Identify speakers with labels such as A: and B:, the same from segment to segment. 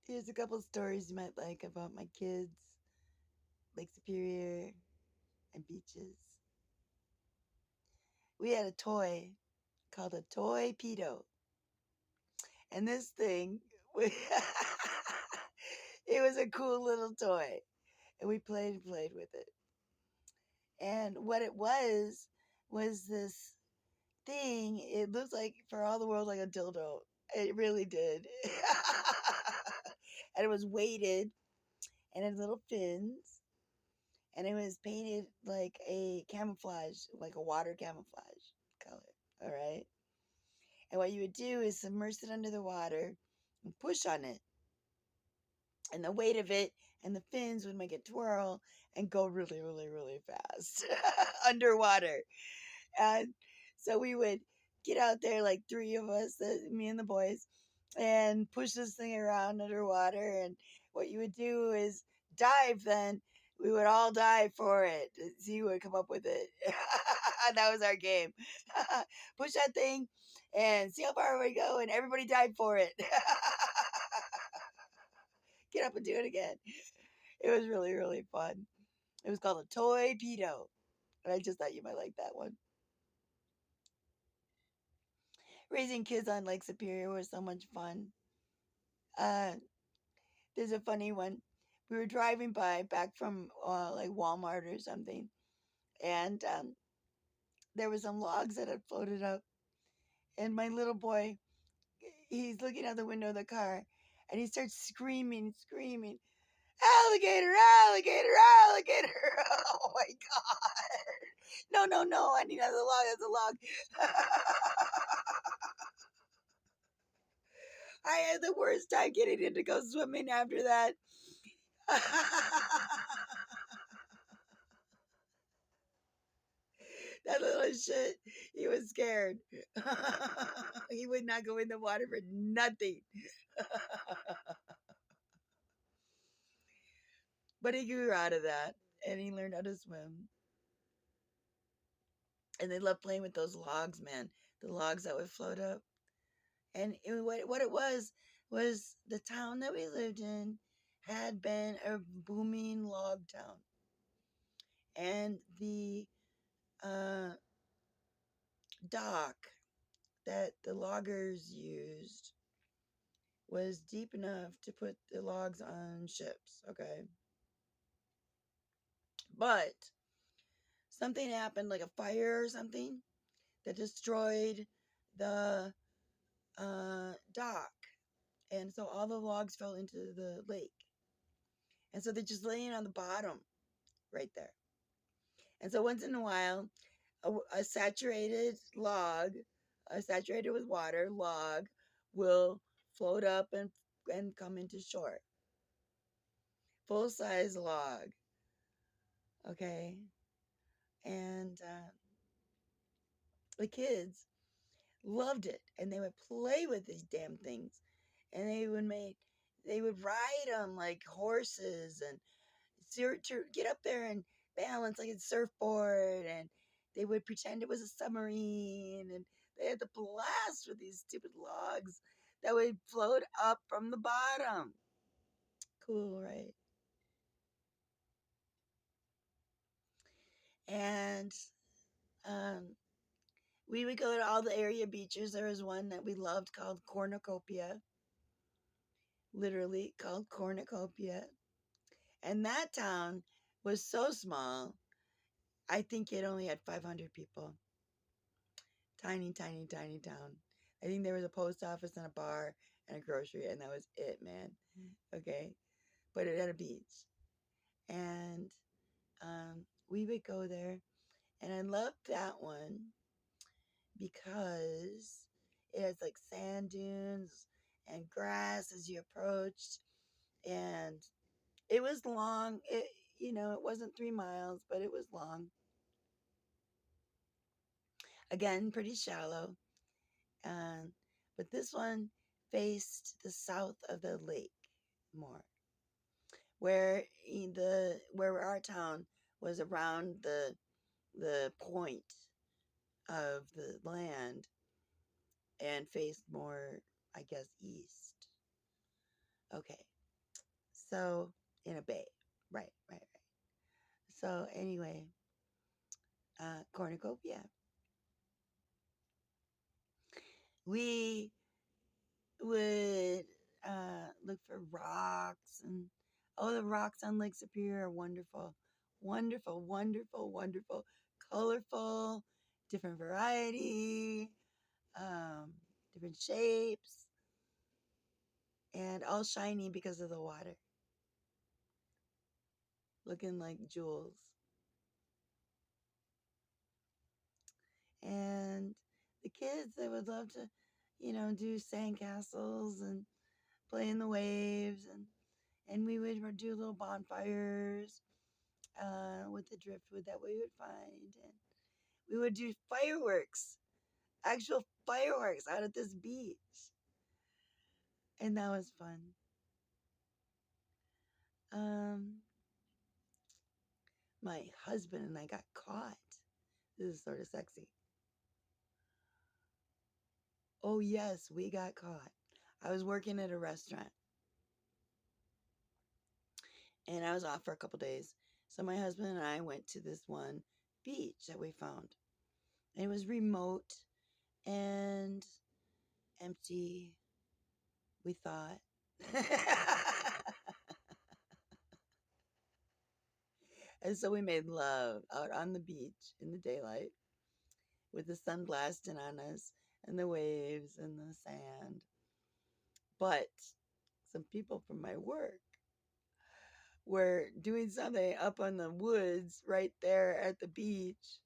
A: Here's a couple stories you might like about my kids, Lake Superior, and beaches. We had a toy called a toy-pedo. And this thing, it was a cool little toy. And we played and played with it. And what it was this thing. It looked like, for all the world, like a dildo. It really did. And it was weighted and had little fins. And it was painted like a camouflage, like a water camouflage color. All right. And what you would do is submerge it under the water and push on it. And the weight of it and the fins would make it twirl and go really, really, really fast underwater. And so we would get out there, like three of us, me and the boys, and push this thing around underwater. And what you would do is dive then. We would all dive for it to see who would come up with it. That was our game. Push that thing and see how far we go, and everybody dive for it. Get up and do it again. It was really, really fun. It was called a toy-pedo. And I just thought you might like that one. Raising kids on Lake Superior was so much fun. Uh, there's a funny one. We were driving by back from like Walmart or something, and there were some logs that had floated up. And my little boy, he's looking out the window of the car, and he starts screaming, screaming, "Alligator, alligator, alligator!" Oh my god! No, no, no! I need another log. That's a log. I had the worst time getting him to go swimming after that. That little shit, he was scared. He would not go in the water for nothing. But he grew out of that and he learned how to swim. And they loved playing with those logs, man. The logs that would float up. And what it was the town that we lived in had been a booming log town. And the uh, dock that the loggers used was deep enough to put the logs on ships, okay? But something happened, like a fire or something, that destroyed the dock. And so all the logs fell into the lake. And so they're just laying on the bottom right there. And so once in a while, a saturated log, a saturated with water log, will float up and come into shore. Full size log. Okay. And the kids loved it, and they would play with these damn things, and they would ride them like horses, and to get up there and balance like a surfboard, and they would pretend it was a submarine, and they had the blast with these stupid logs that would float up from the bottom. Cool, right? And um, we would go to all the area beaches. There was one that we loved called Cornucopia, literally called Cornucopia. And that town was so small, I think it only had 500 people. Tiny, tiny, tiny town. I think there was a post office and a bar and a grocery, and that was it, man. Okay. But it had a beach. And we would go there. And I loved that one because it has like sand dunes and grass as you approached. And it was long. It wasn't 3 miles, but it was long. Again, pretty shallow. Um, but this one faced the south of the lake more, where our town was around the point of the land and faced more, I guess, east. Okay. So, in a bay. Right, right, right. So, anyway, cornucopia. We would look for rocks, and oh, the rocks on Lake Superior are wonderful. Wonderful, wonderful, wonderful. Colorful, different variety, um, different shapes, and all shiny because of the water, looking like jewels. And the kids, they would love to, do sandcastles and play in the waves, and we would do little bonfires with the driftwood that we would find, and we would do fireworks, actual fireworks out at this beach, and that was fun. Um, my husband and I got caught. This is sort of sexy. Oh yes, we got caught. I was working at a restaurant, and I was off for a couple days. So my husband and I went to this one beach that we found. And it was remote and empty, we thought. And so we made love out on the beach in the daylight with the sun blasting on us and the waves and the sand. But some people from my work were doing something up on the woods right there at the beach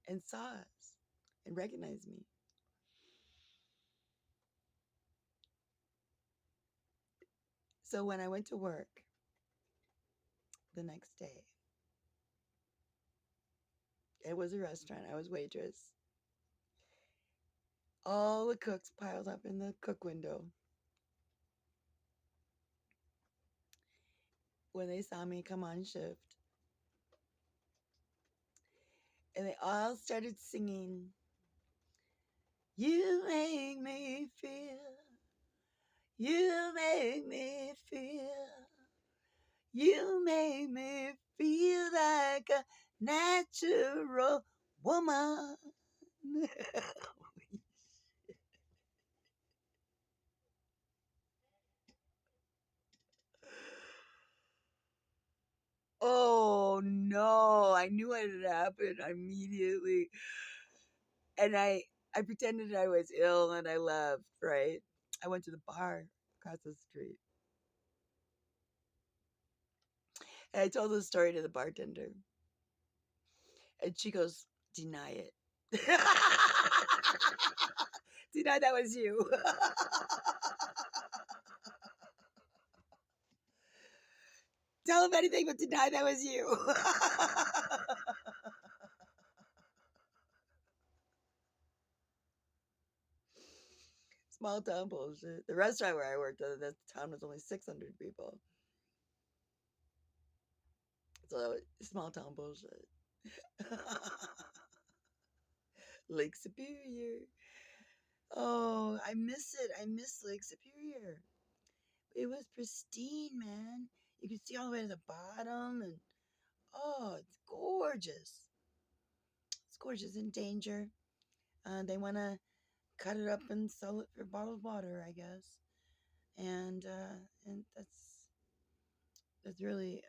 A: and saw us and recognized me. So when I went to work the next day, it was a restaurant. I was waitress. All the cooks piled up in the cook window. When they saw me come on shift, and they all started singing, "You make me feel, you make me feel, you make me feel like a natural woman." Oh no, I knew what had happened immediately. And I pretended I was ill and I left, right? I went to the bar across the street. And I told the story to the bartender. And she goes, "Deny it." Deny that was you. Tell him anything but deny that was you. Small town bullshit. The restaurant where I worked at the town was only 600 people. So small town bullshit. Lake Superior. Oh, I miss it. I miss Lake Superior. It was pristine, man. You could see all the way to the bottom, and oh, it's gorgeous. It's gorgeous. In danger. They want to cut it up and sell it for bottled water, I guess. And that's really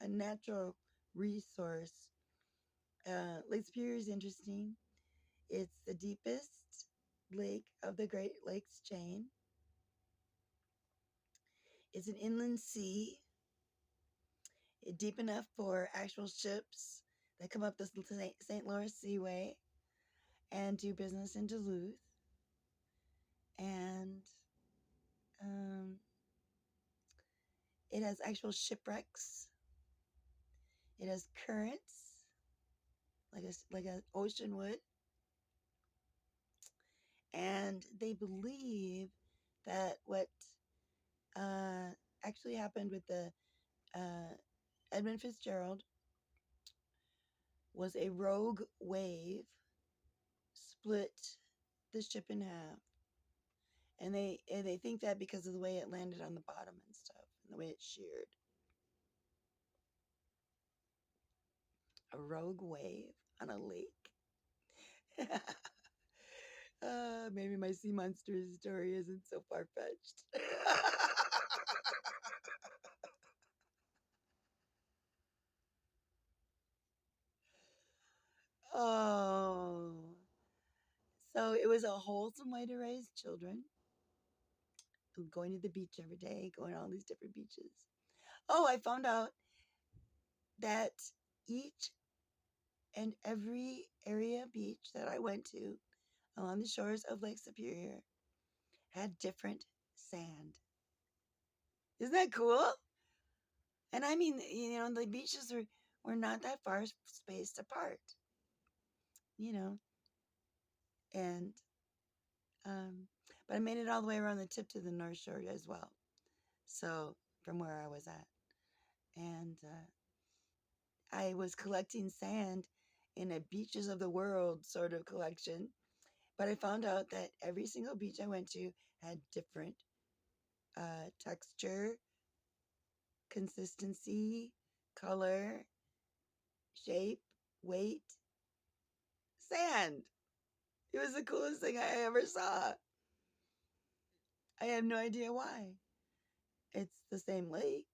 A: a natural resource. Lake Superior is interesting. It's the deepest lake of the Great Lakes chain. It's an inland sea, deep enough for actual ships that come up the St. Louis Seaway and do business in Duluth. And um, it has actual shipwrecks. It has currents, like an ocean would. And they believe that what uh, actually happened with the uh, Edmund Fitzgerald was a rogue wave split the ship in half and they think that because of the way it landed on the bottom and stuff, and the way it sheared. A rogue wave on a lake. Maybe my sea monster story isn't so far fetched. Oh, so it was a wholesome way to raise children. Going to the beach every day, going to all these different beaches. Oh, I found out that each and every area beach that I went to along the shores of Lake Superior had different sand. Isn't that cool? And I mean, the beaches were not that far spaced apart, you know, and um, but I made it all the way around the tip to the North Shore as well. So from where I was at, and I was collecting sand in a beaches of the world sort of collection. But I found out that every single beach I went to had different texture, consistency, color, shape, weight, sand. It was the coolest thing I ever saw. I have no idea why. It's the same lake,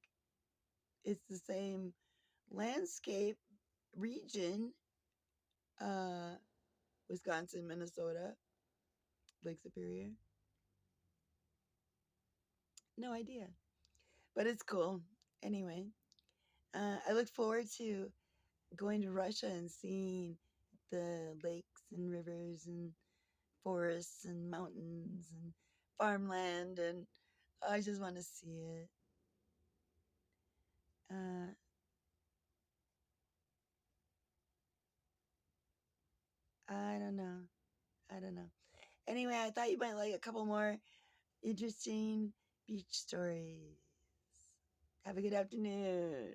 A: it's the same landscape region, uh, Wisconsin, Minnesota, Lake Superior. No idea. But it's cool. Anyway, I look forward to going to Russia and seeing the lakes and rivers and forests and mountains and farmland, and I just want to see it. Uh, I don't know. I don't know. Anyway, I thought you might like a couple more interesting beach stories. Have a good afternoon.